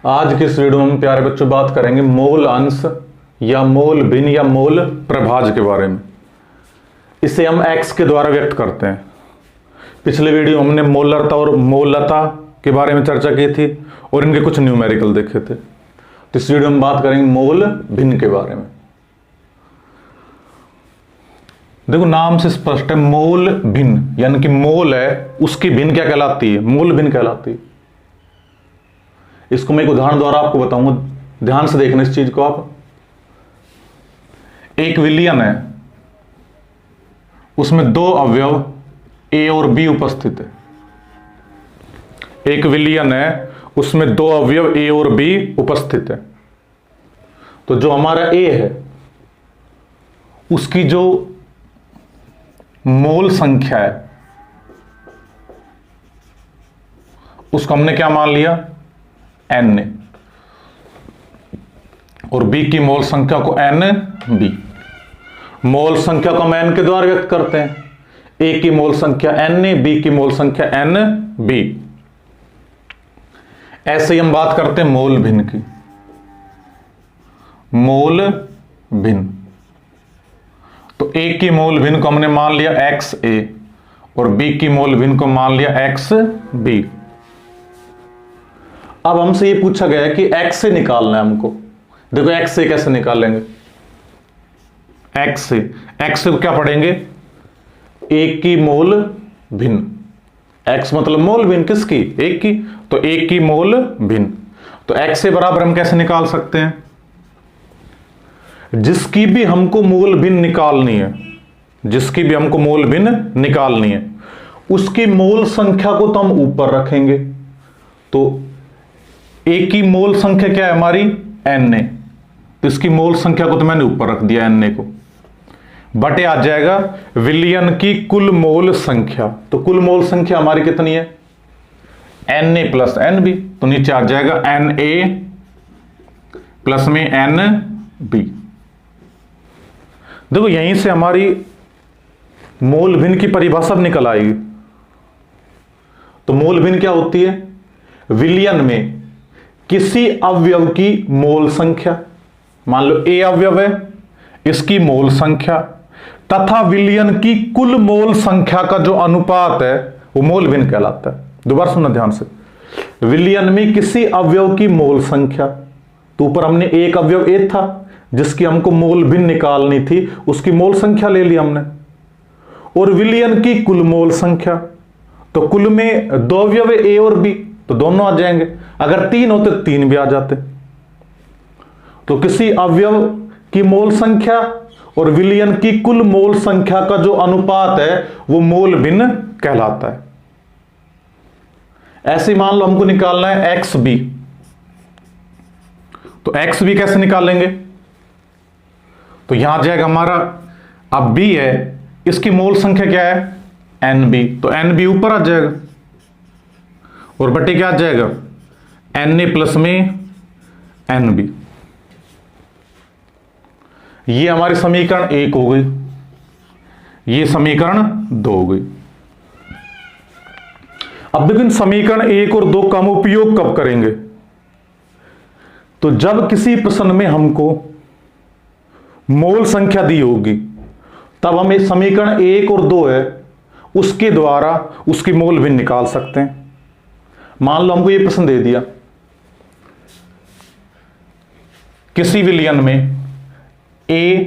आज की इस वीडियो में हम प्यारे बच्चों बात करेंगे मोल अंश या मोल भिन्न या मोल प्रभाज्य के बारे में। इसे हम x के द्वारा व्यक्त करते हैं। पिछले वीडियो हमने मोलरता और मोलता के बारे में चर्चा की थी और इनके कुछ न्यूमेरिकल देखे थे। तो इस वीडियो में बात करेंगे मोल भिन्न के बारे में। देखो नाम से स्पष्ट है, मोल भिन्न यानी कि मोल है उसकी भिन्न क्या कहलाती है? मोल भिन्न कहलाती है। इसको मैं एक उदाहरण द्वारा आपको बताऊंगा, ध्यान से देखना इस चीज को आप। एक विलयन है, उसमें दो अवयव ए और बी उपस्थित है। एक विलयन है, उसमें दो अवयव ए और बी उपस्थित है। तो जो हमारा ए है उसकी जो मोल संख्या है उसको हमने क्या मान लिया? n। और b की मोल संख्या को NB। मोल संख्या को हम n के द्वारा व्यक्त करते हैं। a की मोल संख्या Na, b की मोल संख्या NB। ऐसे ही हम बात करते हैं मोल भिन्न की। मोल भिन्न, तो a की मोल भिन्न को हमने मान लिया XA और b की मोल भिन्न को मान लिया XB। अब हमसे ये पूछा गया है कि x से निकालना है हमको। देखो x से कैसे निकालेंगे? x से क्या पढ़ेंगे? एक की मोल भिन्न। x मतलब मोल भिन्न किसकी? एक की। तो एक की मोल भिन्न, तो x से बराबर हम कैसे निकाल सकते हैं? जिसकी भी हमको मोल भिन्न निकालनी है, जिसकी भी हमको मोल भिन्न निकालनी है उसकी मोल संख्या को तो हम ऊपर रखेंगे। तो ए की मोल संख्या क्या है हमारी? Na। तो इसकी मोल संख्या को तो मैंने ऊपर रख दिया Na को। बटे आ जाएगा विलयन की कुल मोल संख्या। तो कुल मोल संख्या हमारी कितनी है? Na plus Nb। तो नीचे आ जाएगा Na प्लस में Nb। देखो यहीं से हमारी मोल भिन्न की परिभाषा निकल आएगी। तो मोल भिन्न क्या होती है? विलयन में किसी अवयव की मोल संख्या, मान लो ए अवयव है, इसकी मोल संख्या तथा विलयन की कुल मोल संख्या का जो अनुपात है वो मोल भिन्न कहलाता है। दोबारा सुनना ध्यान से। विलयन में किसी अवयव की मोल संख्या, तो ऊपर हमने एक अवयव ए था जिसकी हमको मोल भिन्न निकालनी थी, उसकी मोल संख्या ले ली हमने। और विलयन की कुल मोल संख्या, तो कुल में दो अवयव है ए और बी, तो दोनों आ जाएंगे। अगर तीन होते तीन भी आ जाते। तो किसी अवयव की मोल संख्या और विलयन की कुल मोल संख्या का जो अनुपात है वो मोल भिन्न कहलाता है। ऐसे मान लो हमको निकालना है XB। तो XB कैसे निकालेंगे? तो यहां आ जाएगा हमारा, अब B है, इसकी मोल संख्या क्या है? NB। तो NB ऊपर आ जाएगा और बटे क्या आ जाएगा? Na प्लस में NB। ये हमारी समीकरण 1 हो गई, ये समीकरण 2 हो गई। अब देखो इन समीकरण 1 और 2 का हम उपयोग कब करेंगे? तो जब किसी प्रश्न में हमको मोल संख्या दी होगी तब हम इस समीकरण 1 और 2 है उसके द्वारा उसकी मोल भिन्न निकाल सकते हैं। मान लो हमको ये प्रश्न दे दिया, किसी विलयन में A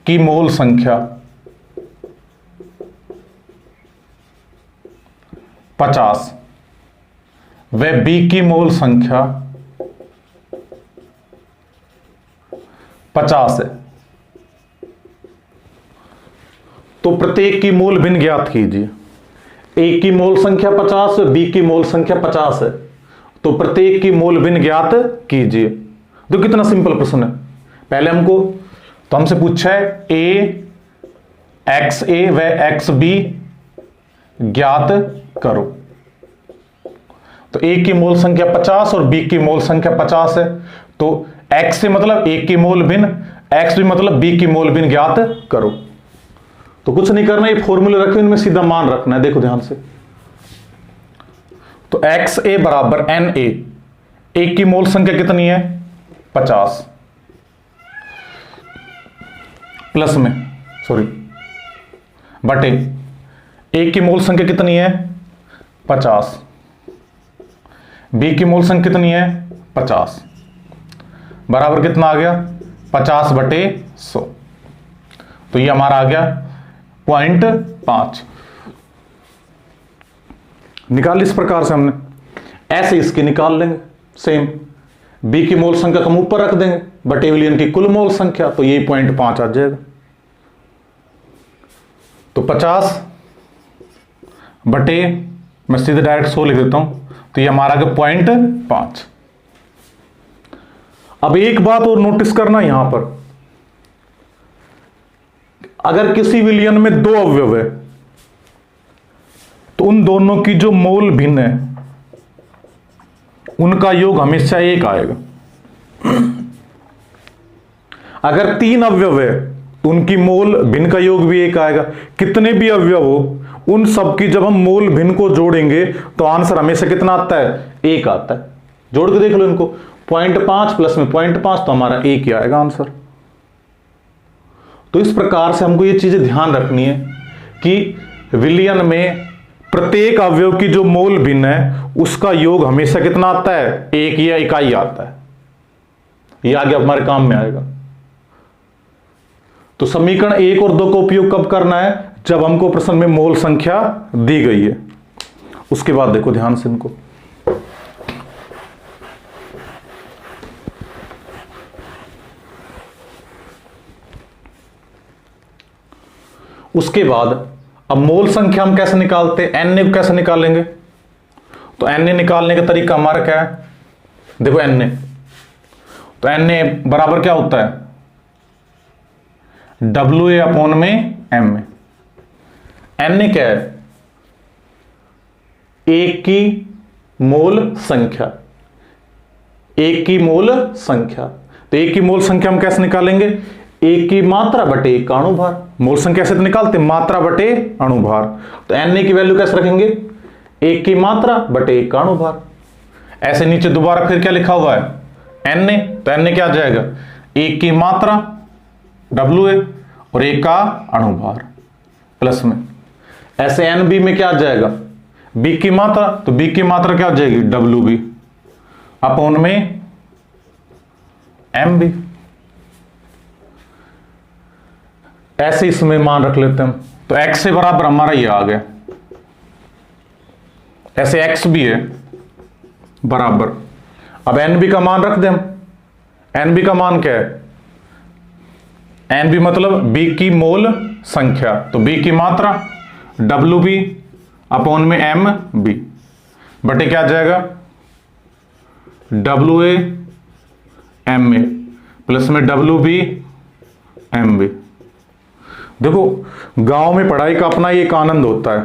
की मोल संख्या 50 व B की मोल संख्या 50 है, तो प्रत्येक की मोल भिन्न ज्ञात कीजिए। A की मोल संख्या 50 है, B की मोल संख्या 50 है, तो प्रत्येक की मोल भिन्न ज्ञात कीजिए। तो कितना सिंपल प्रश्न है। पहले हमको तो हमसे पूछा है A, XA व XB ज्ञात करो। तो A की मोल संख्या 50 और B की मोल संख्या 50 है, तो X से मतलब A की मोल भिन्न, XB मतलब B की मोल भिन्न ज्ञात करो। तो कुछ नहीं करना, ये फॉर्मूले रखे इनमें सीधा मान रखना है। देखो ध्यान से, तो XA बराबर NA, एक की मोल संख्या कितनी है 50, प्लस में सॉरी बटे एक की मोल संख्या कितनी है 50, बी की मोल संख्या कितनी है 50, बराबर कितना आ गया 50/100। तो ये हमारा आ गया 0.5। निकाल इस प्रकार से हमने, ऐसे इसकी निकाल लेंगे सेम। बी की मोल संख्या को हम ऊपर रख देंगे बटे विलियन की कुल मोल संख्या, तो ये 0.5 आ जाएगा। तो 50 बटे, मैं सीधे डायरेक्ट 100 लिख देता हूं, तो ये हमारा 0.5। अब एक बात और नोटिस करना यहां पर, अगर किसी विलियन में 2 अवयव है तो उन दोनों की जो मोल भिन्न है उनका योग हमेशा 1 आएगा। अगर 3 अवयव है तो उनकी मोल भिन्न का योग भी 1 आएगा। कितने भी अवयव हो उन सब की जब हम मोल भिन्न को जोड़ेंगे तो आंसर हमेशा कितना आता है 1 आता है। जोड़ के देख लो इनको, 0.5 प्लस में 0.5 तो हमारा 1 ही आएगा आंसर। तो इस प्रकार से हमको ये चीजें ध्यान रखनी है कि विलियन में प्रत्येक अवयव की जो मोल भिन्न है उसका योग हमेशा कितना आता है 1 या इकाई आता है। ये आगे हमारे काम में आएगा। तो समीकरण 1 और 2 का उपयोग कब करना है, जब हमको प्रश्न में मोल संख्या दी गई है। उसके बाद देखो ध्यान से इनको, उसके बाद अब मोल संख्या हम कैसे निकालते हैं, एन ए कैसे निकालेंगे। तो एन ए निकालने का तरीका हमारा क्या है, देखो एन ए, तो एन ए बराबर क्या होता है WA/में M। एन ए क्या है, एक की मोल संख्या, एक की मोल संख्या। तो एक की मोल संख्या हम कैसे निकालेंगे, एक की मात्रा बटे एक का अणुभार। मोल संख्या से तो निकालते मात्रा बटे अणुभार। तो एन ए की वैल्यू कैसे रखेंगे, एक की मात्रा बटे एक का अणुभार। ऐसे नीचे दोबारा फिर क्या लिखा हुआ है एन ए, तो एन ए क्या आ जाएगा, एक की मात्रा WA और एक का अणुभार प्लस में। ऐसे एन बी में क्या आ जाएगा, बी की मात्रा, तो बी की मात्रा क्या आ जाएगी WB अपॉन में MB। ऐसे इसमें मान रख लेते हैं हम, तो x से बराबर हमारा ये आ गया। ऐसे x भी है बराबर, अब NB का मान रख दें हम। NB का मान क्या है, NB मतलब B की मोल संख्या, तो B की मात्रा WB अपॉन में MB बटे क्या आ जाएगा WA MA प्लस में WB MB। देखो गांव में पढ़ाई का अपना एक आनंद होता है।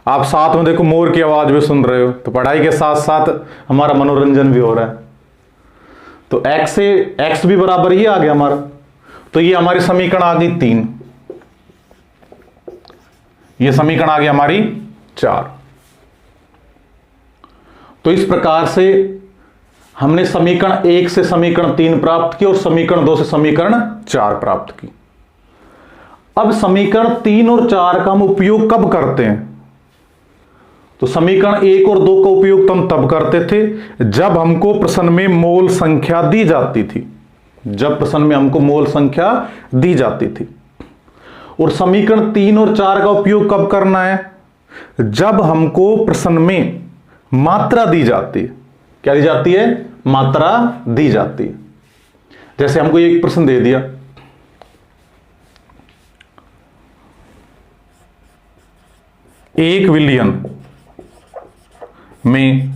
आप साथ में देखो मोर की आवाज भी सुन रहे हो, तो पढ़ाई के साथ साथ हमारा मनोरंजन भी हो रहा है। तो x से x भी बराबर ही आ गया हमारा। तो ये हमारी समीकरण आ गई 3, ये समीकरण आ गई हमारी 4। तो इस प्रकार से हमने समीकरण 1 से समीकरण 3 प्राप्त की और समीकरण 2 से समीकरण 4 प्राप्त की। अब समीकरण 3 और 4 का हम उपयोग कब करते हैं, तो समीकरण 1 और 2 का उपयोग तो हम तब करते थे जब हमको प्रश्न में मोल संख्या दी जाती थी, जब प्रश्न में हमको मोल संख्या दी जाती थी। और समीकरण 3 और 4 का उपयोग कब करना है, जब हमको प्रश्न में मात्रा दी जाती है। क्या दी जाती है, मात्रा दी जाती है। जैसे हमको एक प्रश्न दे दिया, एक विलियन में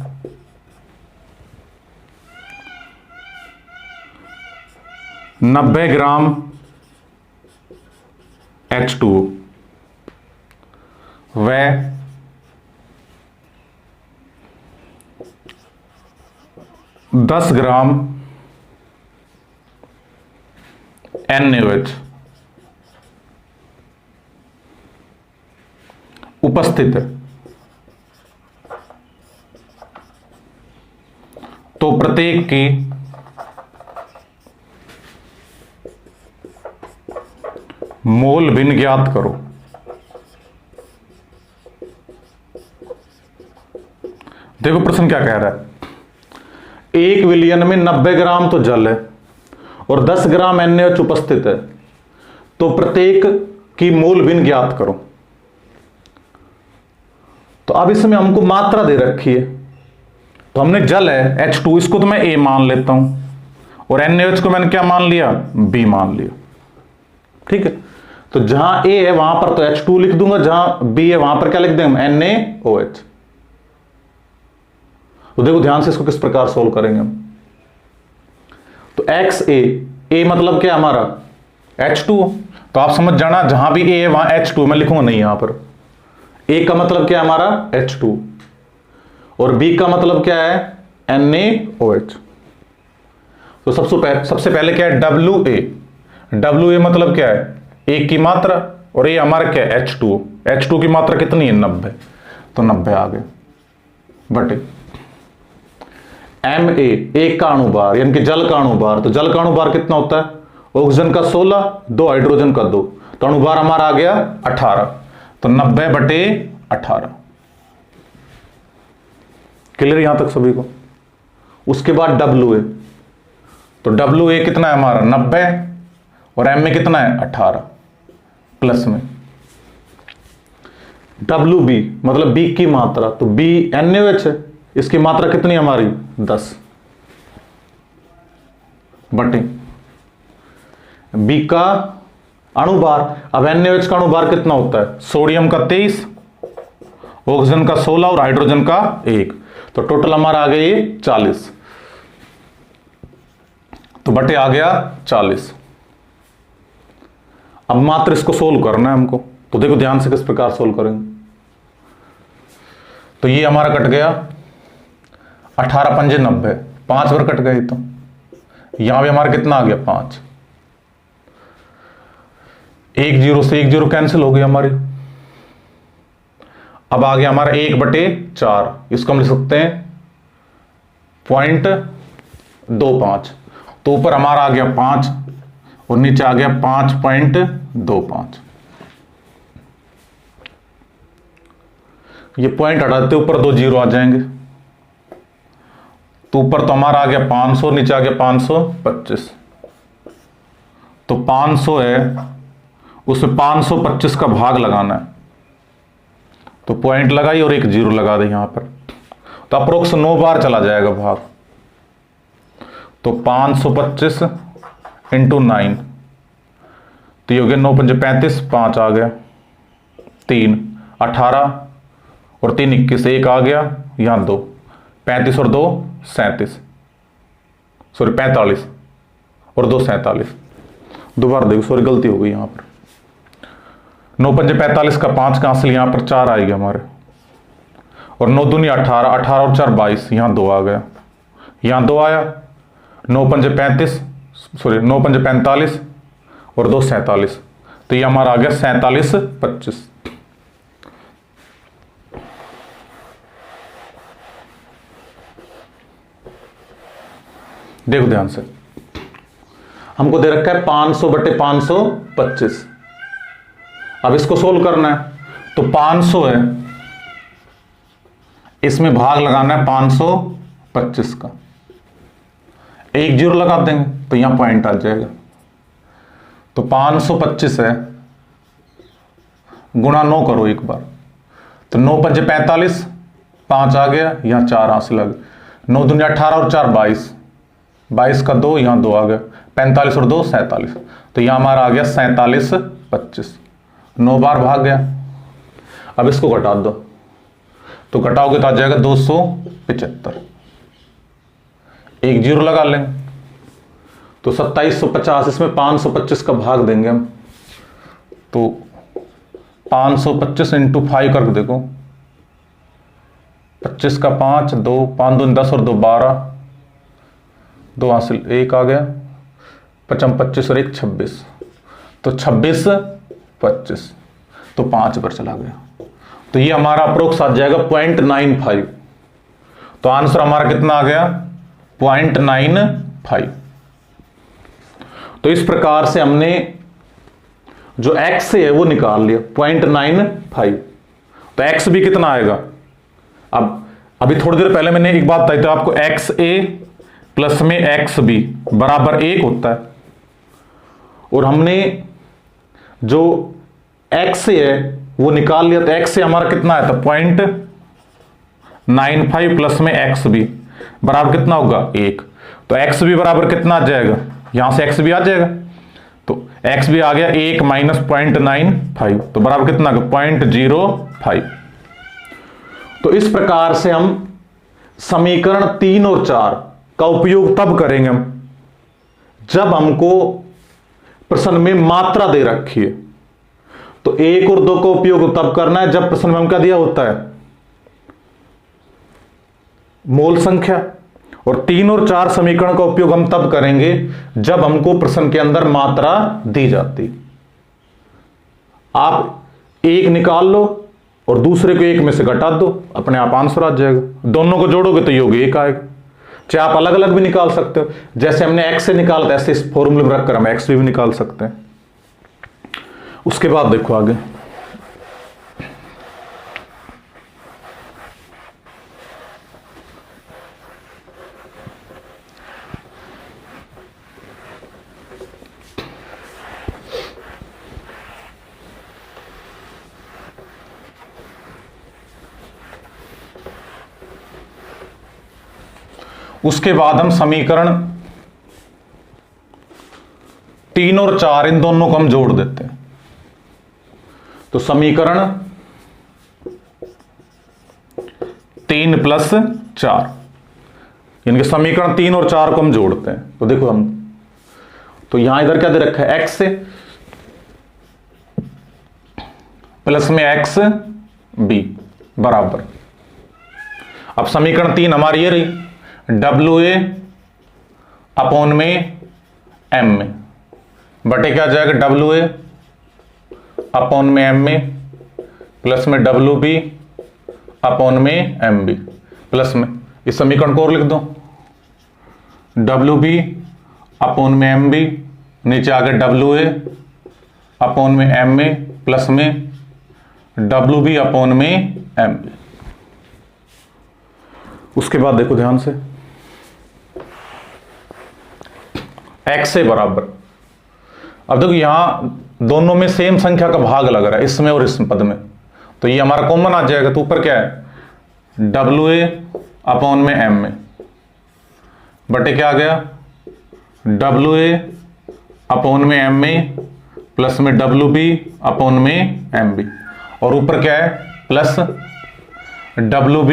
90 ग्राम H2O व 10 ग्राम NaOH उपस्थित है। तो प्रत्येक की मोल भिन्न ज्ञात करो। देखो प्रश्न क्या कह रहा है, 1 विलियन में 90 ग्राम तो जल है और 10 ग्राम NaOH उपस्थित है, तो प्रत्येक की मोल भिन्न ज्ञात करो। तो अब इसमें हमको मात्रा दे रखी है, तो हमने जल है H2, इसको तो मैं A मान लेता हूं, और NaOH को मैंने क्या मान लिया, B मान लिया। ठीक है, तो जहां A है वहां पर तो H2 लिख दूंगा, जहां B है वहां पर क्या लिख देंगे, NaOH। तो देखो ध्यान से इसको किस प्रकार सोल्व करेंगे हम। तो XA मतलब क्या हमारा H2, तो आप समझ जाना जहां भी A है वहां H2, मैं लिखूंगा नहीं यहां पर। A का मतलब क्या है हमारा H2, और B का मतलब क्या है NaOH। तो सबसे पहले क्या है WA मतलब क्या है, एक की मात्रा, और ये हमारा क्या है H2 की मात्रा कितनी है 90, तो 90 आ गए बटे MA, एक का अणुभार यानी कि जल का अणुभार। तो जल का अणुभार कितना होता है, ऑक्सीजन का 16, 2 हाइड्रोजन का 2, तो अणुभार हमारा आ गया 18, तो 90 बटे 18। क्लियर यहां तक सभी को। उसके बाद WA, तो WA कितना है हमारा 90, और MA कितना है 18 प्लस में। WB मतलब B की मात्रा, तो B NaOH है, इसकी मात्रा कितनी हमारी 10 बटे B का अणुभार। अब NaOH का अणुभार कितना होता है, सोडियम का 23, ऑक्सीजन का 16 और हाइड्रोजन का 1, तो टोटल हमारा आ गया ये 40, तो बटे आ गया 40। अब मात्र इसको सोल्व करना है हमको, तो देखो ध्यान से किस प्रकार सोल्व करेंगे। तो ये हमारा कट गया 18 पंजे 90, 5 बार कट गए, तो यहां भी हमारा कितना आ गया 5, 1 0 से 1 0 कैंसिल हो गई हमारी। अब आ गया हमारा 1/4, इसको हम लिख सकते हैं 0.25, तो ऊपर हमारा आ गया 5 और नीचे आ गया 5.25। ये पॉइंट हटाते ऊपर 2 0 आ जाएंगे, तो ऊपर तो हमारा आ गया 500, नीचे आ गया 525, तो 500 है उसमें 525 का भाग लगाना है, तो पॉइंट लगाई और 1 0 लगा दे यहां पर, तो अप्रोक्स 9 बार चला जाएगा भाग, तो 525 इंटू 9, तो ये हो गया 9 पंजे 35, 5 आ गया, 3 18 और 3 21, 1 आ गया, यहां 2, 35 और 2 37, सॉरी 45 और 2 47, दोबारा देखो सॉरी गलती हो गई यहां पर, 9 पंजे 45 का 5 का हासिल, यहां पर 4 आएगा हमारे, और 9 दूनी 18, 18 और 4 22, यहां 2 आ गया, यहां 2 आया, 9 पंजे 35, सॉरी 9 पंजे 45 और 2 47, तो ये हमारा आ गया 47 25। देखो ध्यान से, हमको दे रखा है 500 बटे 525, अब इसको सोल्व करना है, तो 500 है, इसमें भाग लगाना है 525 का, 1 0 लगा देंगे तो यहां पॉइंट आ जाएगा, तो 525 है गुणा 9 करो एक बार, तो 9 पंजे 45, 5 आ गया, यहां 4 हासिल आ गया, 9 दूनी 18 और 4 22, 22 का 2, यहां 2 आ गया, 45 और 2 47, तो यहां हमारा आ गया 47 25, 9 बार भाग गया। अब इसको घटा दो, तो घटाओगे तो आ जाएगा 275, 1 0 लगा लेंगे, तो 2750, इसमें 525 का भाग देंगे हम, तो 525 इंटू 5 करके देखो, 25 का 5, 2 5 2 10 और 2 12, 2 हासिल 1 आ गया, 55 25 और 1 26, तो 26 25, तो 5 पर चला गया, तो ये हमारा अप्रोक्स आ जाएगा 0.95, तो आंसर हमारा कितना आ गया 0.95। तो इस प्रकार से हमने जो x है वो निकाल लिया 0.95। तो x भी कितना आएगा, अब अभी थोड़ी देर पहले मैंने एक बात बताई थी आपको, XA प्लस में XB बराबर 1 होता है, और हमने जो XA है वो निकाल लिया। तो XA हमारा कितना है, तो 0.95 प्लस में XB बराबर कितना होगा 1। तो XB बराबर कितना आ जाएगा, यहां से XB आ जाएगा, तो XB आ गया 1 माइनस 0.95, तो बराबर कितना 0.05। तो इस प्रकार से हम समीकरण 3 और 4 का उपयोग तब करेंगे हम जब हमको प्रश्न में मात्रा दे रखी है। तो 1 और 2 का उपयोग तब करना है जब प्रश्न में हम क्या दिया होता है, मोल संख्या। और 3 और 4 समीकरण का उपयोग हम तब करेंगे जब हमको प्रश्न के अंदर मात्रा दी जाती। आप एक निकाल लो और दूसरे को एक में से घटा दो, अपने आप आंसर आ जाएगा। दोनों को जोड़ोगे तो योग 1 आएगा। चाहे आप अलग अलग भी निकाल सकते हो, जैसे हमने x से निकाला था ऐसे इस फॉर्मूले में रखकर हम x भी निकाल सकते हैं। उसके बाद देखो आगे, उसके बाद हम समीकरण 3 और 4 इन दोनों को हम जोड़ देते हैं। तो समीकरण 3 प्लस 4 यानी कि समीकरण 3 और 4 को हम जोड़ते हैं। तो देखो हम, तो यहां इधर क्या दे रखा है, x प्लस में x b बराबर, अब समीकरण 3 हमारी ये रही WA अपॉन में M में बटे क्या जाएगा WA अपॉन में M में प्लस में WB अपॉन में MB प्लस में, इस समीकरण को और लिख दो WB अपॉन में MB, नीचे आगे WA अपॉन में M में प्लस में WB अपॉन में MB। उसके बाद देखो ध्यान से, XA बराबर, अब देखो यहां दोनों में सेम संख्या का भाग लग रहा है, इसमें और इस पद में, तो ये हमारा कॉमन आ जाएगा। तो ऊपर क्या है WA अपॉन में M में बटे क्या आ गया WA अपॉन में M में प्लस में WB अपॉन में MB, और ऊपर क्या है प्लस WB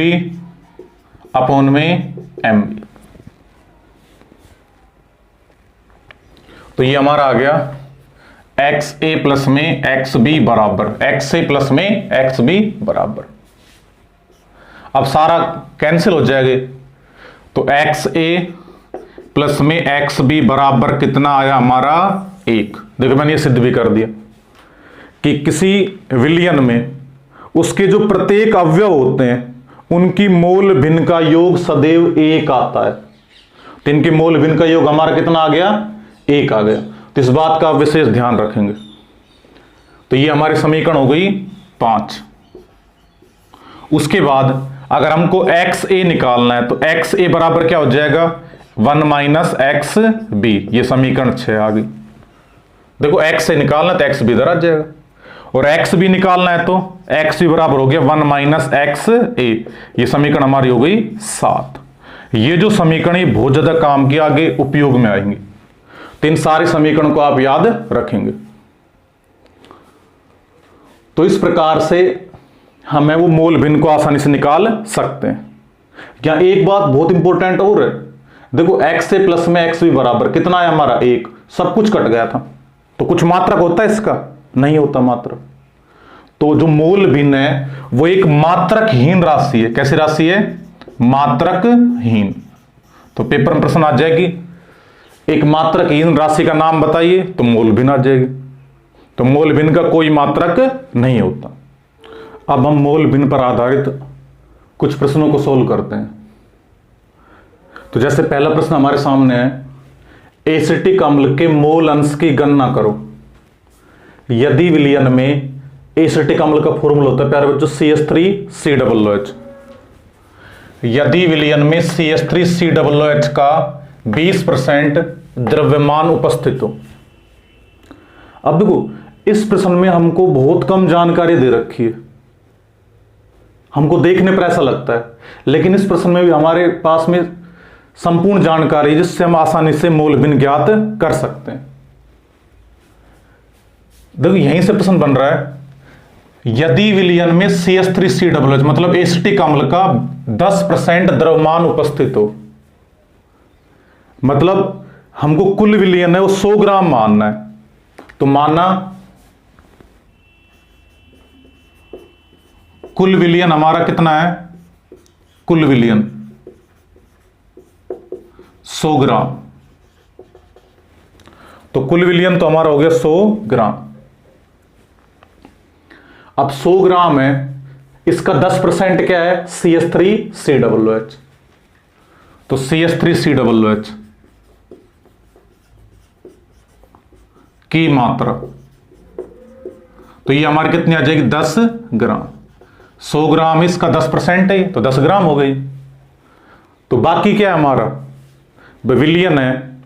अपॉन में MB। तो ये हमारा आ गया XA प्लस में XB बराबर, XA प्लस में XB बराबर। अब सारा कैंसिल हो जाएगा, तो XA प्लस में XB बराबर कितना आया हमारा 1। देखो मैंने ये सिद्ध भी कर दिया कि किसी विलयन में उसके जो प्रत्येक अवयव होते हैं उनकी मोल भिन्न का योग सदैव 1 आता है। तो इनकी मोल भिन्न का योग हमारा कितना आ गया 1 आ गया। तो इस बात का विशेष ध्यान रखेंगे। तो ये हमारी समीकरण हो गई 5। उसके बाद अगर हमको XA निकालना है तो XA बराबर क्या हो जाएगा 1 माइनस XB, ये समीकरण 6 आ गई। देखो XA निकालना है तो XB इधर आ जाएगा, और XB निकालना है तो XB बराबर हो गया 1 माइनस XA, ये समीकरण हमारी हो गई 7। ये जो समीकरण बहुत ज्यादा काम की आगे उपयोग में आएंगे, तो इन सारे समीकरणों को आप याद रखेंगे। तो इस प्रकार से हमें वो मोल भिन्न को आसानी से निकाल सकते हैं। यहां एक बात बहुत इंपॉर्टेंट और है, देखो XA प्लस में XB बराबर कितना है हमारा 1, सब कुछ कट गया था। तो कुछ मात्रक होता है इसका, नहीं होता मात्रक। तो जो मोल भिन्न है वो एक मात्रकहीन राशि है। कैसी राशि है? मात्रकहीन। तो पेपर में प्रश्न आ जाएगी एक मात्रकहीन राशि का नाम बताइए, तो मोल भिन्न आ जाएगी। तो मोल भिन्न का कोई मात्रक नहीं होता। अब हम मोल भिन्न पर आधारित कुछ प्रश्नों को सोल्व करते हैं। तो जैसे पहला प्रश्न हमारे सामने है, एसिटिक अम्ल के मोल अंश की गणना करो। यदि विलयन में एसिटिक अम्ल का फॉर्मूला होता है प्यारे बच्चों CH3COOH। यदि विलयन में CH3COOH का 20% द्रव्यमान उपस्थित हो। अब देखो इस प्रश्न में हमको बहुत कम जानकारी दे रखी है, हमको देखने पर ऐसा लगता है, लेकिन इस प्रश्न में भी हमारे पास में संपूर्ण जानकारी जिससे हम आसानी से मोल भिन्न ज्ञात कर सकते हैं। देखो यहीं से प्रश्न बन रहा है, यदि विलयन में CH3COOH मतलब एसिटिक अम्ल का 10% द्रव्यमान उपस्थित हो, मतलब हमको कुल विलयन है वो 100 ग्राम मानना है। तो माना कुल विलयन हमारा कितना है, कुल विलयन 100 ग्राम। तो कुल विलयन तो हमारा हो गया 100 ग्राम। अब 100 ग्राम है, इसका 10% क्या है CH3COOH। तो CH3COOH की मात्रा तो ये हमारी कितनी आ जाएगी 10 ग्राम। 100 ग्राम इसका 10% है तो 10 ग्राम हो गई। तो बाकी क्या है हमारा विलयन है,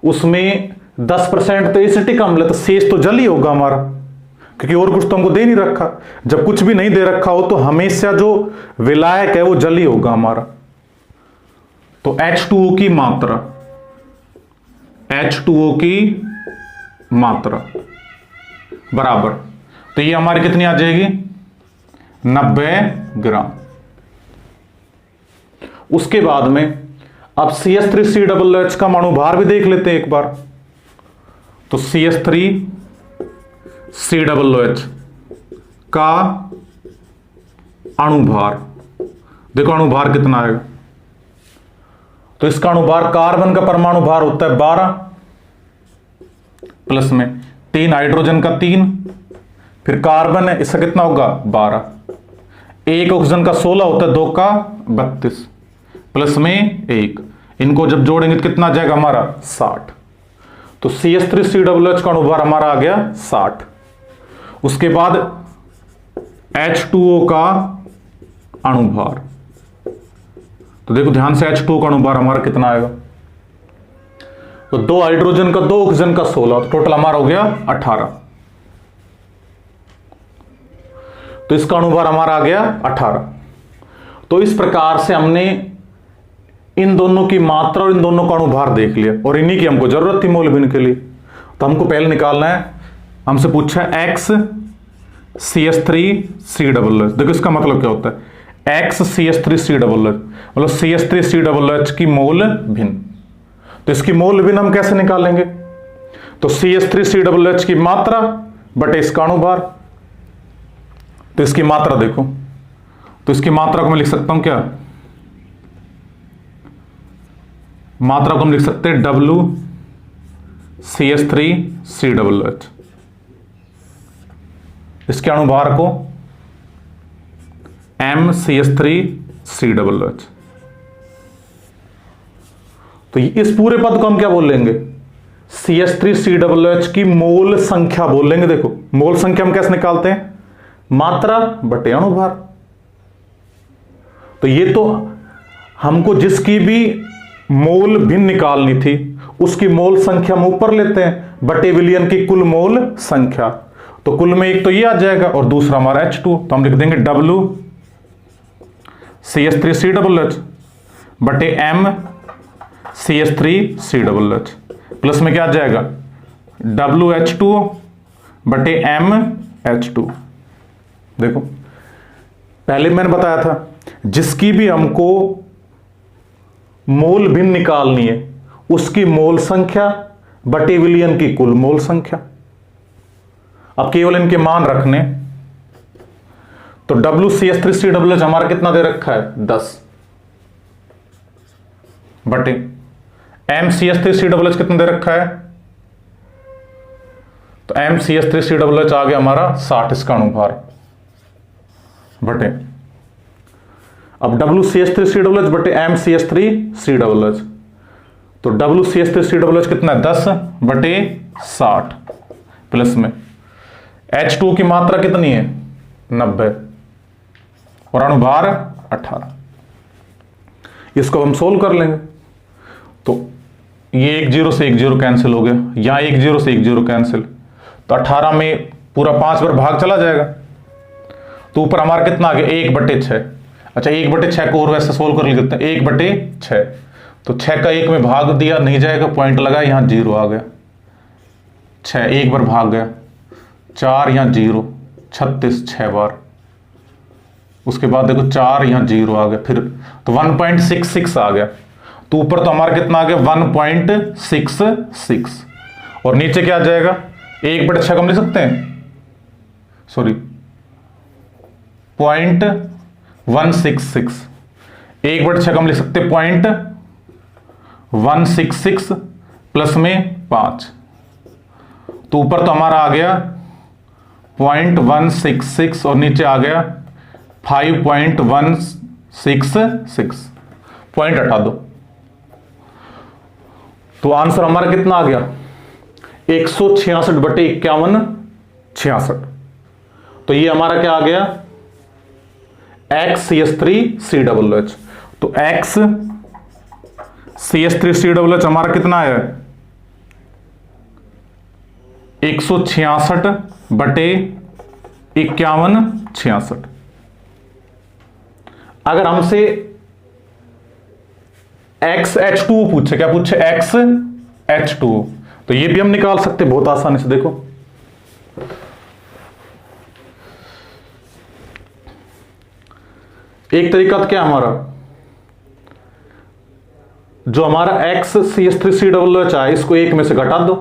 उसमें 10% तो एसिटिक अम्ल है, तो शेष तो जल ही होगा हमारा, क्योंकि और कुछ तो हमको दे नहीं रखा। जब कुछ भी नहीं दे रखा हो तो हमेशा जो विलायक है वो जल ही होगा हमारा। तो H2O की मात्रा, H2O की मात्रा बराबर, तो ये हमारी कितनी आ जाएगी 90 ग्राम। उसके बाद में अब CH3COOH का अणुभार भी देख लेते हैं एक बार। तो CH3COOH का अणुभार, देखो अणुभार कितना आएगा। तो इसका अणुभार, कार्बन का परमाणु भार होता है 12, प्लस में 3 हाइड्रोजन का 3, फिर कार्बन है इसका कितना होगा 12, 1 ऑक्सीजन का 16 होता है, 2 का 32, प्लस में 1, इनको जब जोड़ेंगे तो कितना जाएगा हमारा 60। तो CH3COOH का अणुभार हमारा आ गया 60। उसके बाद H2O का अणुभार, तो देखो ध्यान से H2O का अणुभार हमारा कितना आएगा। तो 2 हाइड्रोजन का 2 ऑक्सीजन का 16, तो टोटल हमारा हो गया 18। तो इसका अणुभार हमारा आ गया 18। तो इस प्रकार से हमने इन दोनों की मात्रा और इन दोनों का अणुभार देख लिया, और इन्हीं की हमको जरूरत थी मोल भिन्न के लिए। तो हमको पहले निकालना है, हमसे पूछा है X CH3COOH। देखो इसका मतलब क्या होता है, X CH3COOH मतलब CH3COOH की मोल भिन्न। तो इसकी मोल भिन्न हम कैसे निकालेंगे, तो CH3COOH की मात्रा बटे इसका अणुभार। तो इसकी मात्रा देखो, तो इसकी मात्रा को मैं लिख सकता हूं क्या, मात्रा को हम लिख सकते हैं WCH3COOH, इसके अणुभार को MCH3COOH। तो इस पूरे पद को हम क्या बोल लेंगे, CH3COOH की मोल संख्या बोल लेंगे। देखो मोल संख्या हम कैसे निकालते हैं, मात्रा बटे अणुभार। तो ये तो हमको जिसकी भी मोल भिन्न निकालनी थी उसकी मोल संख्या हम ऊपर लेते हैं बटे विलयन की कुल मोल संख्या। तो कुल में एक तो ये आ जाएगा और दूसरा हमारा H2, तो हम लिख देंगे WCH3COOH बटे MCH3COOH, प्लस में क्या आ जाएगा WH2 बटे MH2। देखो पहले मैंने बताया था जिसकी भी हमको मोल भिन्न निकालनी है उसकी मोल संख्या बटे विलयन की कुल मोल संख्या। अब केवल इनके मान रखने, तो WCH3COOH हमारा कितना दे रखा है 10 बटे MCH3COOH कितना दे रखा है, तो MCH3COOH आ गया हमारा 60 इसका अणुभार बटे। अब WCH3COOH बटे MCH3COOH, तो WCH3COOH कितना है 10 बटे 60 प्लस में H2 की मात्रा कितनी है 90 और अणुभार 18। इसको हम सोल्व कर लेंगे, तो ये 1 0 से 1 0 कैंसिल हो गया, यहां 1 0 से 1 0 कैंसिल, तो 18 में पूरा 5 बार भाग चला जाएगा, तो ऊपर हमारा कितना आ गया 1 बटे 6। अच्छा 1 बटे 6 को और वैसे सोल्व कर लेते हैं, 1 बटे 6, तो 6 का 1 में भाग दिया नहीं जाएगा, पॉइंट लगा, यहां 0 आ गया, 6 1 बार भाग गया, 4 यहां 0, 36 6 बार, उसके बाद देखो 4 यहां 0 आ गया, फिर तो 1.66 आ गया, तो ऊपर तो हमारा कितना आ गया 1.66 और नीचे क्या आ जाएगा 1 बटे 6 को हम लिख सकते हैं, सॉरी 0.166, 1 बटे 6 को हम लिख सकते हैं 0.166 प्लस में 5, तो ऊपर तो हमारा आ गया 0.166 और नीचे आ गया 5.166, पॉइंट हटा दो, तो आंसर हमारा कितना आ गया 166 बटे 51 66, तो ये हमारा क्या आ गया XCH3COOH, तो XCH3COOH हमारा कितना है 166 बटे 51 66। अगर हमसे XH2 पूछे, क्या पूछे XH2, तो ये भी हम निकाल सकते बहुत आसानी से, देखो एक तरीका क्या हमारा, जो हमारा XCH3COOH है इसको 1 में से घटा दो,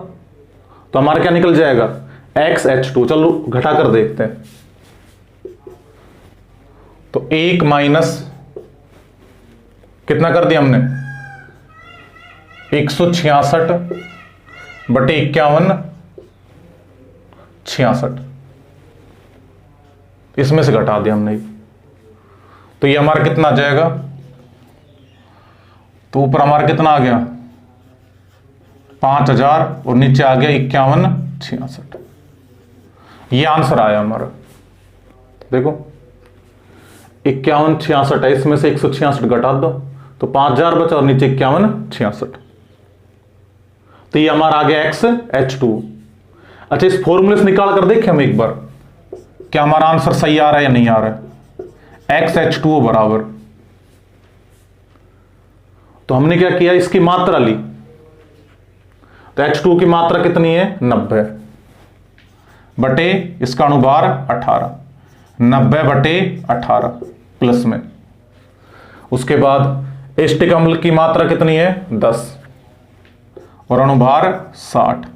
तो हमारा क्या निकल जाएगा XH2, चलो घटा कर देखते हैं, तो 1 माइनस कितना कर दिया हमने 166 बटे 51 66, इसमें से घटा दिया हमने, तो ये हमारा कितना आ जाएगा, तो ऊपर हमारा कितना आ गया 5000 और नीचे आ गया 51 66, ये आंसर आया हमारा, देखो 51 66 है, इसमें से 166 घटा दो तो 5000 बचा और नीचे 51 66, तो ये हमारा आ गया XH2। अच्छा इस फॉर्मूले से निकाल कर देखें हम एक बार, क्या हमारा आंसर सही आ रहा है या नहीं आ रहा है, XH2O बराबर, तो हमने क्या किया इसकी मात्रा ली, तो H2 की मात्रा कितनी है 90 बटे इसका अणुभार 18, 90 बटे 18 प्लस में, उसके बाद एस्टिक अम्ल की मात्रा कितनी है 10 और अणुभार 60,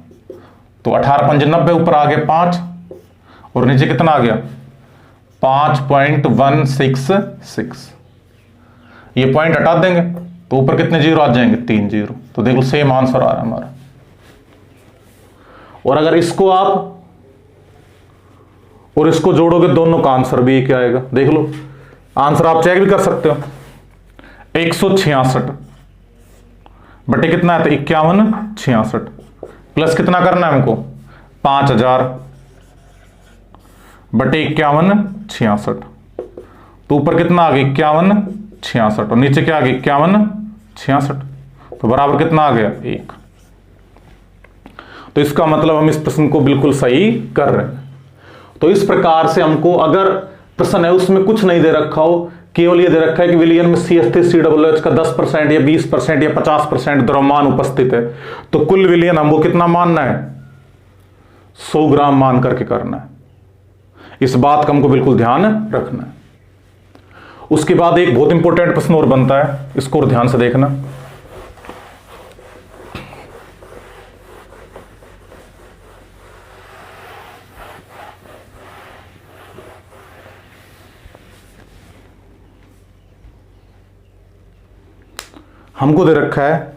तो 18 पंज 90, ऊपर आ गया 5 और नीचे कितना आ गया 5.166, ये पॉइंट हटा देंगे तो ऊपर कितने जीरो आ जाएंगे 3 जीरो, तो देखो सेम आंसर आ रहा है हमारा। और अगर इसको आप और इसको जोड़ोगे दोनों का आंसर भी क्या आएगा, देख लो आंसर आप चेक भी कर सकते हो, 166 बटे कितना है तो 51 66 प्लस कितना करना है हमको 5000 बटे 51 66, तो ऊपर कितना आ गया 51 66 और नीचे क्या आ गया 51 66, तो बराबर कितना आ गया 1। तो इसका मतलब हम इस प्रश्न को बिल्कुल सही कर रहे हैं। तो इस प्रकार से हमको अगर प्रश्न है उसमें कुछ नहीं दे रखा हो, केवल ये दे रखा है कि विलयन में CH3COOH का 10% या 20% या 50% द्रव्यमान उपस्थित है, तो कुल विलयन हमको कितना मानना है 100 ग्राम मान करके करना है, इस बात का हमको बिल्कुल ध्यान रखना है। उसके बाद एक बहुत इंपॉर्टेंट प्रश्न और बनता है, इसको और ध्यान से देखना। हमको दे रखा है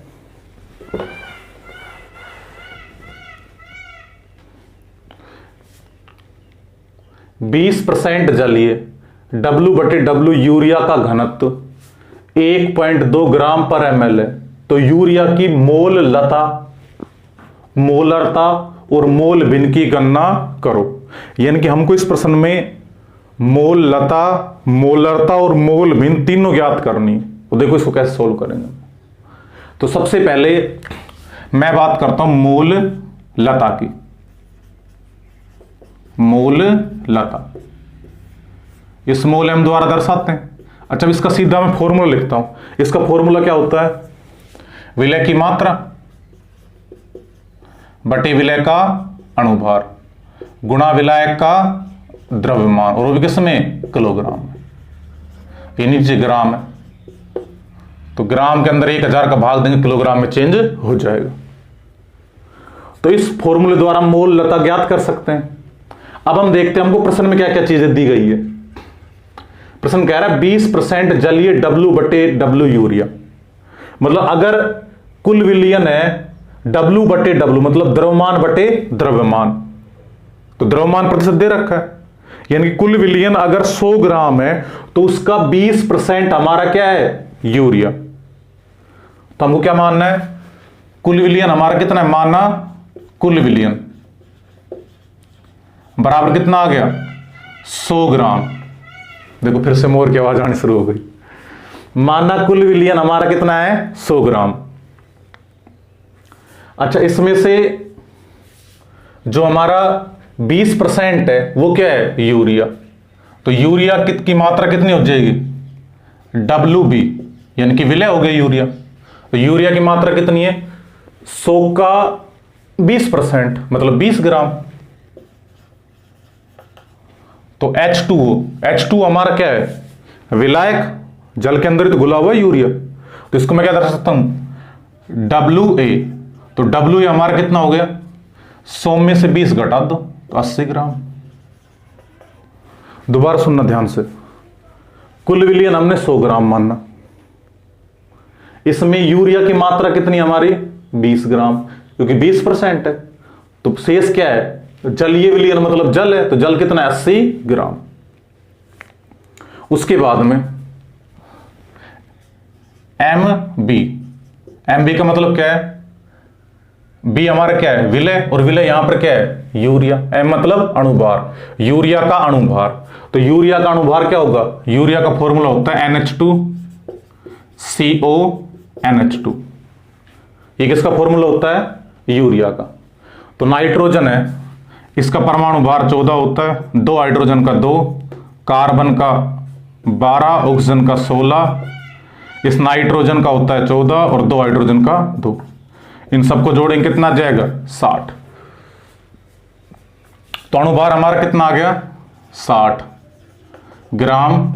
20% जलीय, W/W यूरिया का घनत्व 1.2 ग्राम पर ml है, तो यूरिया की मोल लता, मोलरता और मोल भिन्न की गणना करो। यानी कि हमको इस प्रश्न में मोल लता, मोलरता और मोल भिन्न तीनों ज्ञात करनी। तो देखो इसको कैसे सोल्व करेंगे। तो सबसे पहले मैं बात करता हूं मोल लता की। मोल लता इस मोल m द्वारा दर्शाते हैं। अच्छा, इसका सीधा मैं फॉर्मूला लिखता हूं। इसका फॉर्मूला क्या होता है? विलय की मात्रा बटे विलय का अणुभार गुणा विलायक का द्रव्यमान, और वो भी किसमें? किलोग्राम में। ये नीचे ग्राम है, तो ग्राम के अंदर 1000 का भाग देंगे, किलोग्राम में चेंज हो जाएगा। तो इस फॉर्मूले द्वारा मोल लता ज्ञात कर सकते हैं। अब हम देखते हैं हमको प्रश्न में क्या क्या चीजें दी गई है। प्रश्न कह रहा है 20% जलीय W/W यूरिया, मतलब अगर कुल विलयन है W/W मतलब द्रव्यमान बटे द्रव्यमान, तो द्रव्यमान प्रतिशत दे रखा है, यानी कि कुल विलयन अगर 100 ग्राम है तो उसका 20% हमारा क्या है? यूरिया। तो हमको क्या मानना है? कुल विलयन हमारा कितना है? माना कुल विलयन बराबर कितना आ गया? 100 ग्राम। देखो फिर से मोर की आवाज आनी शुरू हो गई। माना कुल विलयन हमारा कितना है? 100 ग्राम। अच्छा, इसमें से जो हमारा 20% है वो क्या है? यूरिया। तो यूरिया की मात्रा कितनी हो जाएगी? WB, यानी कि विलय हो गया यूरिया। तो यूरिया की मात्रा कितनी है? 100 का 20% मतलब 20 ग्राम। तो H2O हमारा क्या है? विलायक, जल के अंदर ही तो घुला हुआ है यूरिया। तो इसको मैं क्या दर्शा सकता हूं? WA। तो WA हमारा कितना हो गया? 100 में से 20 घटा दो तो 80 ग्राम। दोबारा सुनना ध्यान से। कुल विलयन हमने 100 ग्राम मानना, इसमें यूरिया की मात्रा कितनी हमारी? 20 ग्राम, क्योंकि 20% है। तो शेष क्या है? जलीय विलयन मतलब जल है, तो जल कितना है? 80 ग्राम। उसके बाद में MB का मतलब क्या है? B हमारा क्या है? विलय, और विलय यहां पर क्या है? यूरिया। M मतलब अणुभार, यूरिया का अणुभार। तो यूरिया का अणुभार क्या होगा? यूरिया का फॉर्मूला होता है NH2CO NH2। ये किसका फॉर्मूला होता है? यूरिया का। तो नाइट्रोजन है, इसका परमाणु भार 14 होता है, 2 हाइड्रोजन का 2, कार्बन का 12, ऑक्सीजन का 16, इस नाइट्रोजन का होता है 14 और 2 हाइड्रोजन का 2। इन सबको जोड़ेंगे कितना आ जाएगा? 60। तो अणुभार हमारा कितना आ गया? 60 ग्राम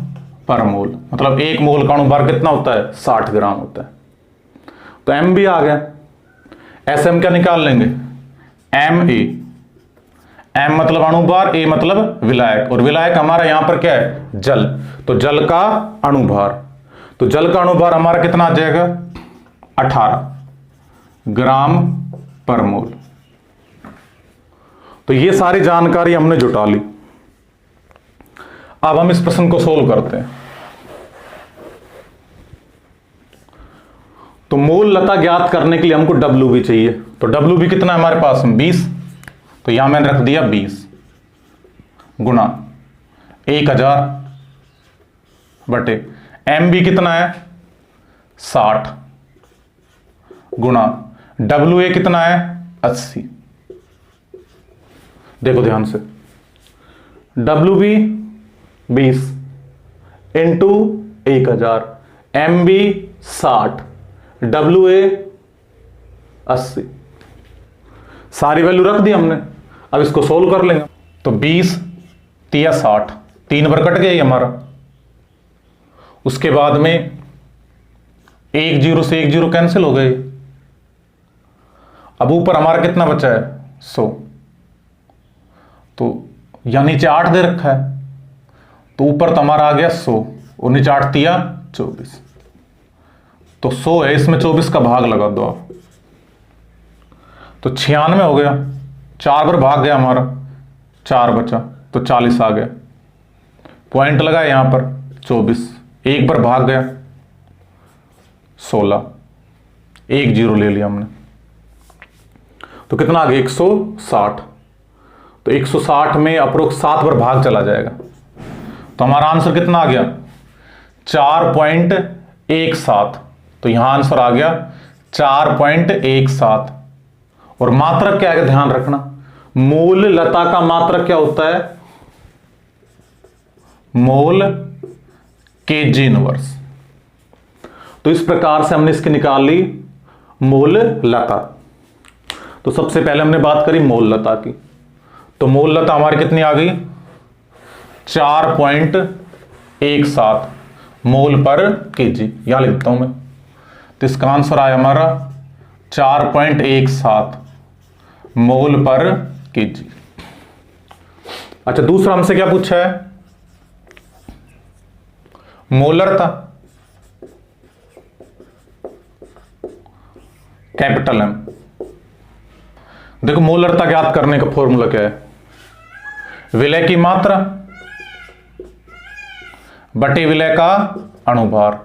पर मोल, मतलब 1 मोल का अणुभार कितना होता है? 60 ग्राम होता है। तो MB आ गया। SM क्या निकाल लेंगे? MA। M मतलब अणुभार, A मतलब विलायक, और विलायक हमारा यहां पर क्या है? जल। तो जल का अणुभार, तो जल का अणुभार हमारा कितना आ जाएगा? 18 ग्राम पर मोल। तो ये सारी जानकारी हमने जुटा ली। अब हम इस प्रश्न को सोल्व करते हैं। तो मोल लता ज्ञात करने के लिए हमको WB चाहिए। तो WB कितना है हमारे पास? 20। तो यहां मैंने रख दिया 20 गुणा 1000 बटे MB कितना है? 60 गुणा WA कितना है? 80। देखो ध्यान से, WB 20 इंटू 1000, MB 60, WA 80। सारी वैल्यू रख दी हमने। अब इसको सोल्व कर लेंगे। तो 20 तिया 60, 3 बार कट गया ये हमारा। उसके बाद में 1 0 से 1 0 कैंसिल हो गए। अब ऊपर हमारा कितना बचा है? 100। तो यहां नीचे 8 दे रखा है, तो ऊपर तो हमारा आ गया 100 और नीचे 8 तिया 24। तो 100 है, इसमें 24 का भाग लगा दो आप, तो 96 हो गया। 4 बार भाग गया हमारा, 4 बचा, तो 40 आ गया। पॉइंट लगा यहां पर 24, एक पर भाग गया 16, 1 0 ले लिया हमने, तो कितना आ गया 160। तो 160 में अप्रोक्स 7 पर भाग चला जाएगा, तो हमारा आंसर कितना आ गया 4.17। तो यहां आंसर आ गया 4.17। और मात्रक क्या है ध्यान रखना, मोल लता का मात्रक क्या होता है, मोल केजी इनवर्स। तो इस प्रकार से हमने इसकी निकाल ली मोल लता। तो सबसे पहले हमने बात करी मोल लता की, तो मोल लता हमारी कितनी आ गई 4.17 मोल पर केजी, यहां लिखता हूं मैं। तो इसका आंसर आया हमारा 4.17 मोल पर केजी। अच्छा, दूसरा हमसे क्या पूछा है, मोलरता, कैपिटल एम। देखो मोलरता ज्ञात करने का फॉर्मूला क्या है, विलय की मात्रा बटे विलय का अणुभार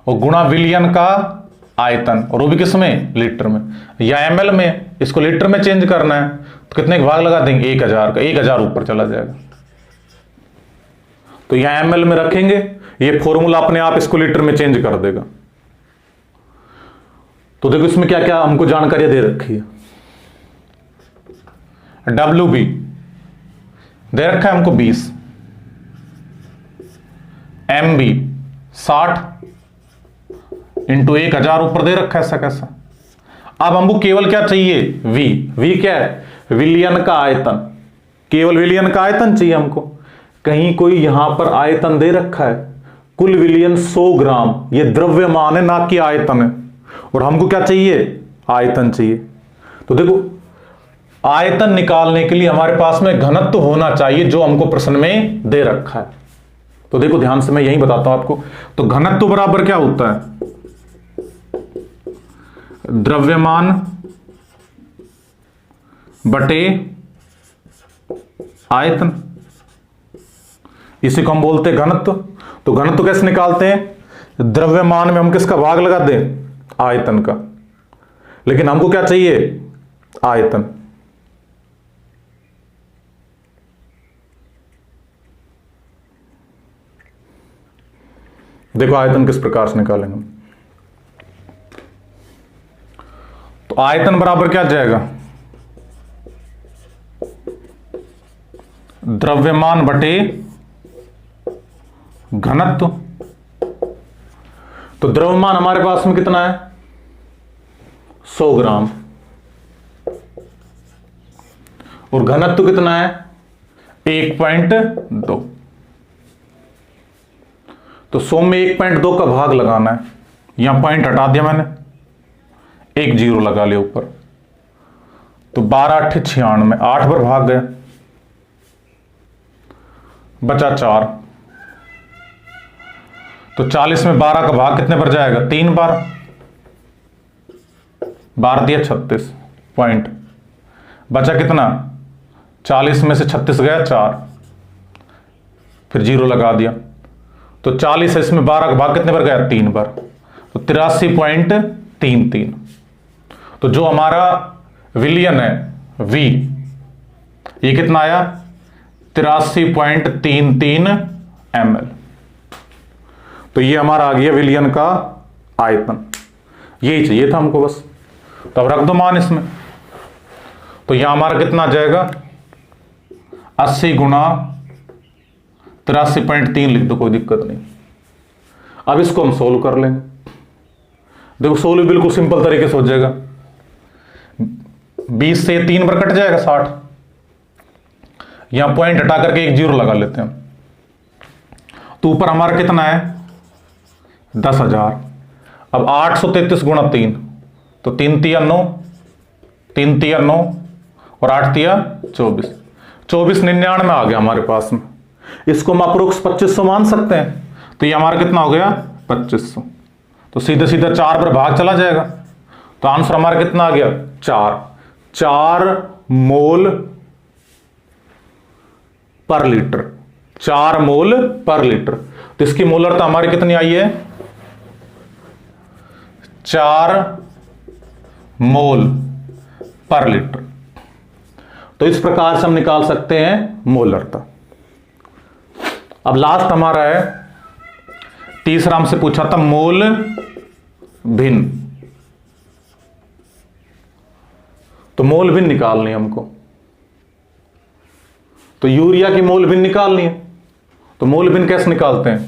और गुणा विलयन का आयतन, और वो भी किस में, लीटर में या एमएल में। इसको लीटर में चेंज करना है तो कितने का भाग लगा देंगे 1000 का, 1000 ऊपर चला जाएगा। तो यहां एमएल में रखेंगे, ये फॉर्मूला अपने आप इसको लीटर में चेंज कर देगा। तो देखो इसमें क्या क्या हमको जानकारी दे रखी है, WB दे रखा है हमको 20, MB 60 इंटू 1000 ऊपर दे रखा है, ऐसा कैसा। अब हमको केवल क्या चाहिए, V क्या है, विलयन का आयतन, केवल विलयन का आयतन चाहिए हमको। कहीं कोई यहां पर आयतन दे रखा है, कुल विलयन 100 ग्राम, ये द्रव्यमान है ना कि आयतन है, और हमको क्या चाहिए, आयतन चाहिए। तो देखो आयतन निकालने के लिए हमारे पास में घनत्व होना चाहिए जो हमको प्रश्न में दे रखा है। तो देखो ध्यान से मैं यही बताता हूं आपको। तो घनत्व बराबर क्या होता है, द्रव्यमान बटे आयतन, इसी को हम बोलते हैं घनत्व। तो घनत्व कैसे निकालते हैं, द्रव्यमान में हम किसका भाग लगा दें, आयतन का, लेकिन हमको क्या चाहिए, आयतन। देखो आयतन किस प्रकार से निकालेंगे। तो आयतन बराबर क्या जाएगा, द्रव्यमान बटे घनत्व। तो द्रव्यमान हमारे पास में कितना है 100 ग्राम, और घनत्व कितना है 1.2। तो 100 में 1.2 का भाग लगाना है, यहां पॉइंट हटा दिया मैंने, 1 0 लगा लिया ऊपर। तो 12 8 96, 8 पर भाग गया, बचा 4। तो 40 में 12 का भाग कितने पर जाएगा, 3 बार, 12 दिया 36 पॉइंट, बचा कितना 40 में से 36 गया 4, फिर 0 लगा दिया। तो 40 है, इसमें 12 का भाग कितने पर गया, 3 बार, तो 83.33। तो जो हमारा विलयन है V, ये कितना आया 83.33 ml। तो ये हमारा आ गया विलयन का आयतन, यही चाहिए था हमको बस। तो अब रख दो मान इसमें, तो यहां हमारा कितना आ जाएगा 80 गुणा 83.3 लिख दो, कोई दिक्कत नहीं। अब इसको हम सोल्व कर लेंगे। देखो सोल्व बिल्कुल सिंपल तरीके से हो जाएगा, 20 से 3 पर कट जाएगा 60, यहां पॉइंट हटा करके 1 0 लगा लेते हैं। तो ऊपर हमारा कितना है 10,000। अब 833 गुणा 3, तो 3 तिया 9, 3 तिया 9 और 8 तिया 24, 2499 आ गया हमारे पास में। इसको हम अप्रोक्स 2500 मान सकते हैं। तो ये हमारा कितना हो गया 2500। तो सीधे सीधे 4 पर भाग चला जाएगा, तो आंसर हमारा कितना आ गया 4 मोल पर लीटर। 4 मोल पर लीटर। तो इसकी मोलरता हमारी कितनी आई है? 4 मोल पर लीटर। तो इस प्रकार से हम निकाल सकते हैं मोलरता। अब लास्ट हमारा है तीसरा, हमसे पूछा था मोल भिन्न। तो मोल भिन्न निकालनी है हमको। तो यूरिया की मोल भिन्न निकालनी है। तो मोल भिन्न कैसे निकालते हैं?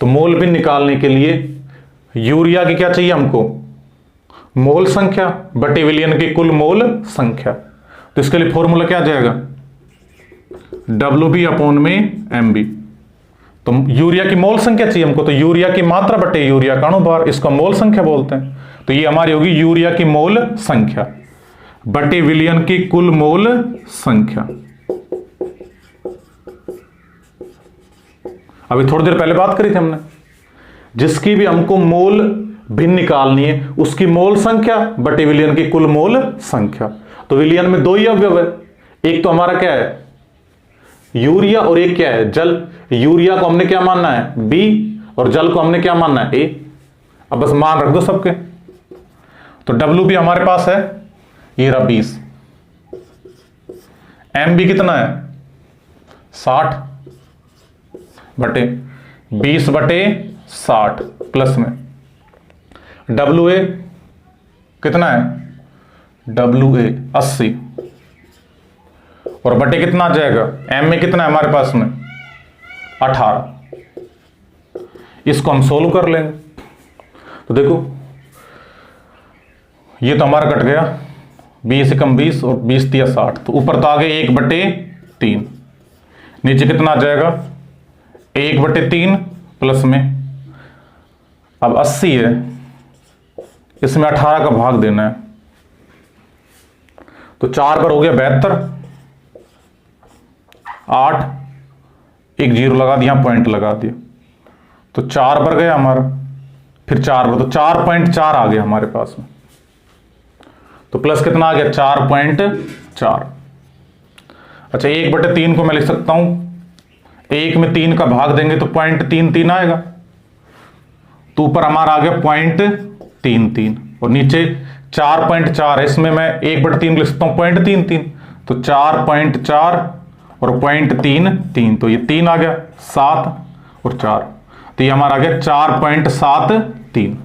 तो मोल भिन्न निकालने के लिए यूरिया की क्या चाहिए हमको? मोल संख्या बटे विलयन की कुल मोल संख्या। तो इसके लिए फॉर्मूला क्या आ जाएगा? WB/MB। तो यूरिया की मोल संख्या चाहिए हमको, तो यूरिया की मात्रा बटे यूरिया का अणुभार, इसको मोल संख्या बोलते हैं। तो ये हमारी होगी यूरिया की मोल संख्या बटे विलयन की कुल मोल संख्या। अभी थोड़ी देर पहले बात करी थी हमने, जिसकी भी हमको मोल भिन्न निकालनी है उसकी मोल संख्या बटे विलयन की कुल मोल संख्या। तो विलयन में 2 ही अवयव है, एक तो हमारा क्या है? यूरिया, और एक क्या है? जल। यूरिया को हमने क्या मानना है? B, और जल को हमने क्या मानना है? A। अब बस मान रख दो सबके। तो WB हमारे पास है, ये रहा 20। MB कितना है? 60 बटे 20/60 प्लस में WA कितना है? WA 80 और बटे कितना आ जाएगा? M में कितना है हमारे पास में? 18। इसको हम सोल्व कर लेंगे। तो देखो ये तो हमारा कट गया, 20 से कम 20 और 20 तिया 60। तो ऊपर तो आ गए 1/3, नीचे कितना आ जाएगा? 1/3 प्लस में अब 80 है, इसमें 18 का भाग देना है। तो 4 पर हो गया 72, 8, एक 0 लगा दिया, पॉइंट लगा दिया। तो 4 पर गया हमारा, फिर 4 पर, तो 4.4 आ गया हमारे पास में। तो प्लस कितना आ गया? 4.4। अच्छा, 1/3 को मैं लिख सकता हूं, 1 में 3 का भाग देंगे तो 0.33 आएगा। तो ऊपर हमारा आ गया 0.33 और नीचे 4.4 है, इसमें मैं 1/3 लिख सकता हूं 0.33। तो 4.4 और 0.33, तो ये 3 आ गया, 7 और 4, तो ये हमारा आ गया 4.73।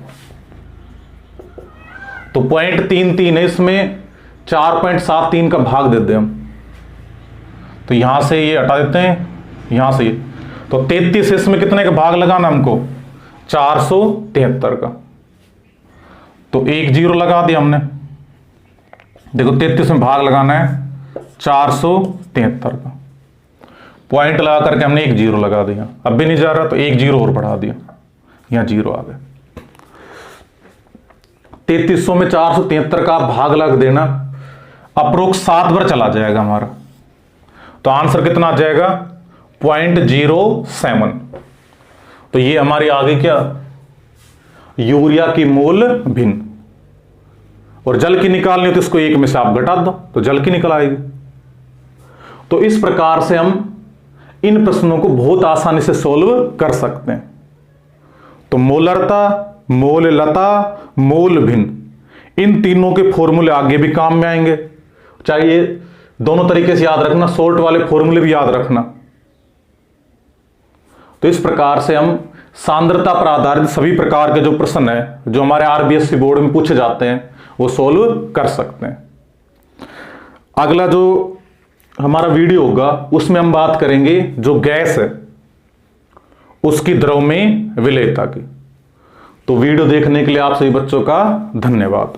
तो 0.33 है, इसमें 4.73 का भाग देते हैं हम। तो यहां से ये हटा देते हैं, यहां से ये, तो 33 इसमें कितने का भाग लगाना हमको? 473 का। तो 1 0 लगा दिया हमने। देखो 33 में भाग लगाना है 473 का, पॉइंट लगा करके हमने 1 0 लगा दिया। अब भी नहीं जा रहा तो 1 0 और बढ़ा दिया, यहां 0 आ गया। 3300 में 473 का भाग लग देना, अप्रोक्स 7 बार चला जाएगा हमारा। तो आंसर कितना आ जाएगा? 0.07। तो ये हमारी आ गई क्या? यूरिया की मोल भिन्न। और जल की निकालनी हो तो इसको 1 में से आप घटा दो तो जल की निकल आएगी। तो इस प्रकार से हम इन प्रश्नों को बहुत आसानी से सोल्व कर सकते हैं। तो मोलरता, मोललता, मोल भिन्न, इन तीनों के फॉर्मूले आगे भी काम में आएंगे। चाहिए दोनों तरीके से याद रखना, शॉर्ट वाले फॉर्मूले भी याद रखना। तो इस प्रकार से हम सांद्रता पर आधारित सभी प्रकार के जो प्रश्न है जो हमारे आरबीएससी बोर्ड में पूछे जाते हैं वो सोल्व कर सकते हैं। अगला जो हमारा वीडियो होगा उसमें हम बात करेंगे जो गैस है उसकी द्रव में विलेयता की। तो वीडियो देखने के लिए आप सभी बच्चों का धन्यवाद।